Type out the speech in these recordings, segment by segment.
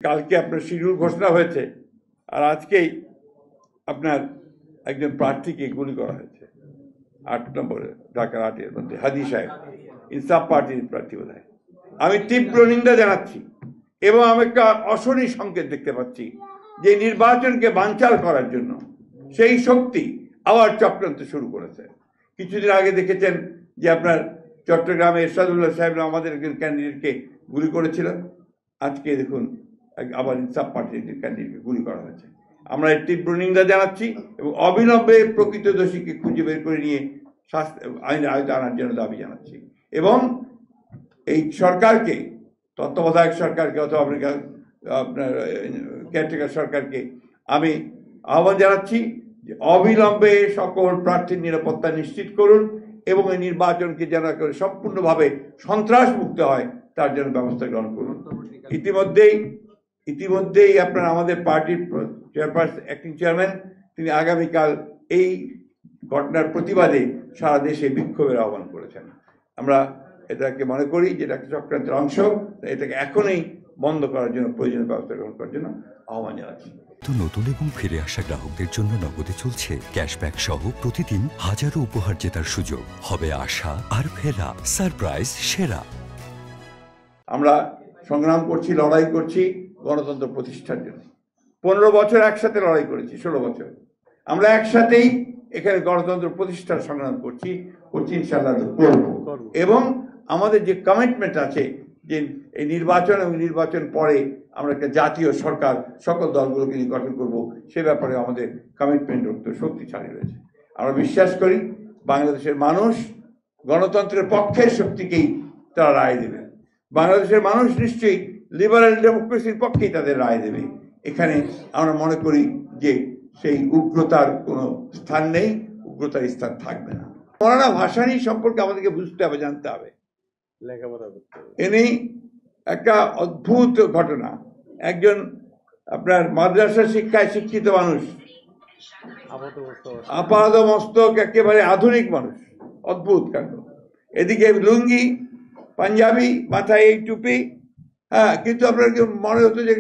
কালকে আপনার শিডিউল ঘোষণা হয়েছে, আর আজকেই আপনার একজন প্রার্থীকে গুলি করা হয়েছে 8 নম্বরে, ঢাকার 8-এর মধ্যে, হাদি সাহেব, ইনসাফ পার্টির প্রার্থী বোধহয়। আমি তীব্র নিন্দা জানাচ্ছি এবং আমি একটা অশনি সংকেত দেখতে পাচ্ছি যে নির্বাচনকে বানচাল করার জন্য সেই শক্তি আবার চক্রান্ত শুরু করেছে। কিছুদিন আগে দেখেছেন যে আপনার চট্টগ্রামে এরশাদুল্লাহ সাহেব আমাদের একজন ক্যান্ডিডেটকে গুলি করেছিল। আজকে দেখুন আবার ইনসাফ পার্টির একজন ক্যান্ডিডেটকে গুলি করা হয়েছে। আমরা এর তীব্র নিন্দা জানাচ্ছি এবং অবিলম্বে প্রকৃত দোষীকে খুঁজে বের করে নিয়ে আইনের আওতায় আনার জন্য দাবি জানাচ্ছি। এবং এই সরকারকে, তত্ত্বাবধায়ক সরকারকে অথবা আপনার কেয়ারটেকার সরকারকে আমি আহ্বান জানাচ্ছি যে অবিলম্বে সকল প্রার্থীর নিরাপত্তা নিশ্চিত করুন এবং এই নির্বাচনকে যেন করে সম্পূর্ণভাবে সন্ত্রাস মুক্ত হয় তার জন্য ব্যবস্থা গ্রহণ করুন। ইতিমধ্যেই আপনার আমাদের পার্টির চেয়ারপারসন, অ্যাক্টিং চেয়ারম্যান, তিনি আগামীকাল এই ঘটনার প্রতিবাদে সারা দেশে বিক্ষোভের আহ্বান করেছেন। আমরা এটাকে মনে করি যে এটা একটা চক্রান্তের অংশ, এটাকে এখনই বন্ধ করার জন্য প্রয়োজনীয় ব্যবস্থা গ্রহণ করার জন্য আহ্বান জানাচ্ছি। নতুন এবং ফিরে আসা গ্রাহকদের জন্য নগদে চলছে ক্যাশব্যাক সহ প্রতিদিন হাজারো উপহার জেতার সুযোগ। হবে আশা আর ফেরা, সারপ্রাইজ সেরা। আমরা সংগ্রাম করছি, লড়াই করছি গণতন্ত্র প্রতিষ্ঠার জন্য। 15 বছর একসাথে লড়াই করেছি, 16 বছর আমরা একসাথেই এখানে গণতন্ত্র প্রতিষ্ঠার সংগ্রাম করছি ইনশাআল্লাহ করব। এবং আমাদের যে কমিটমেন্ট আছে যে এই নির্বাচন এবং নির্বাচন পরে আমরা একটা জাতীয় সরকার সকল দলগুলোকে নিয়ে গঠন করব, সে ব্যাপারে আমাদের কমিটমেন্ট শক্তিশালী রয়েছে। আমরা বিশ্বাস করি বাংলাদেশের মানুষ গণতন্ত্রের পক্ষের শক্তিকেই তারা রায় দেবে। বাংলাদেশের মানুষ নিশ্চয়ই লিবারেল ডেমোক্রেসির পক্ষেই তাদের রায় দেবে। এখানে আমরা মনে করি যে সেই উগ্রতার কোনো স্থান নেই, উগ্রতার স্থান থাকবে না। মৌলানা ভাসানী সম্পর্কে আমাদেরকে বুঝতে হবে, জানতে হবে, লেখাপড়া করতে হবে। ইনি একটা অদ্ভুত ঘটনা, একজন আপনার মাদ্রাসা শিক্ষায় শিক্ষিত মানুষ, আপাদমস্তক একেবারে আধুনিক মানুষ, অদ্ভুত কাণ্ড। এদিকে লুঙ্গি, পাঞ্জাবি, মাথায় এই টুপি, হ্যাঁ, কিন্তু আপনার মনে হতো যে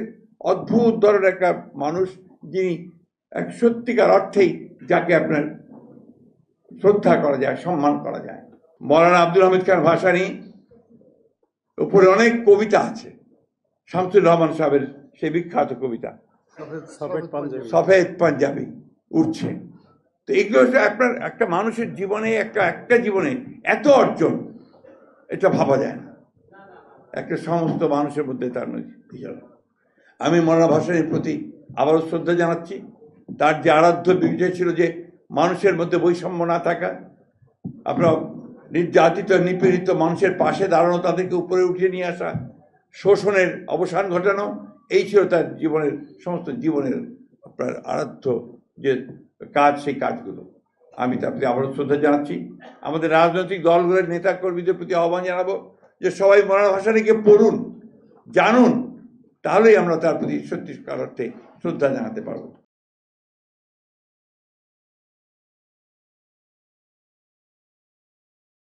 অদ্ভুত ধরনের একটা মানুষ, যিনি এক সত্যিকার অর্থেই যাকে আপনার শ্রদ্ধা করা যায়, সম্মান করা যায়। মৌলানা আব্দুল হামিদ খান ভাসানী উপরে অনেক কবিতা আছে, শামসুর রহমান সাহেবের সেই বিখ্যাত কবিতা সফেদ পাঞ্জাবি উঠছে। তো এগুলো আপনার একটা মানুষের জীবনে একটা জীবনে এত অর্জন, এটা ভাবা যায় না একটা সমস্ত মানুষের মধ্যে তার হিসাবে। আমি মৌলানা ভাসানীর প্রতি আবারও শ্রদ্ধা জানাচ্ছি। তার যে আরাধ্য বিজয় ছিল যে মানুষের মধ্যে বৈষম্য না থাকা, আপনার নির্যাতিত নিপীড়িত মানুষের পাশে দাঁড়ানো, তাদেরকে উপরে উঠিয়ে নিয়ে আসা, শোষণের অবসান ঘটানো, এই ছিল তার জীবনের সমস্ত জীবনের আপনার আরাধ্য যে কাজ, সেই কাজগুলো। আমি তার প্রতি আবারও শ্রদ্ধা জানাচ্ছি। আমাদের রাজনৈতিক দলগুলোর নেতা কর্মীদের প্রতি আহ্বান জানাবো যে সবাই মৌলানা ভাসানীকে পড়ুন, জানুন, তাহলেই আমরা তার প্রতি সত্যিকার অর্থে শ্রদ্ধা জানাতে পারবো।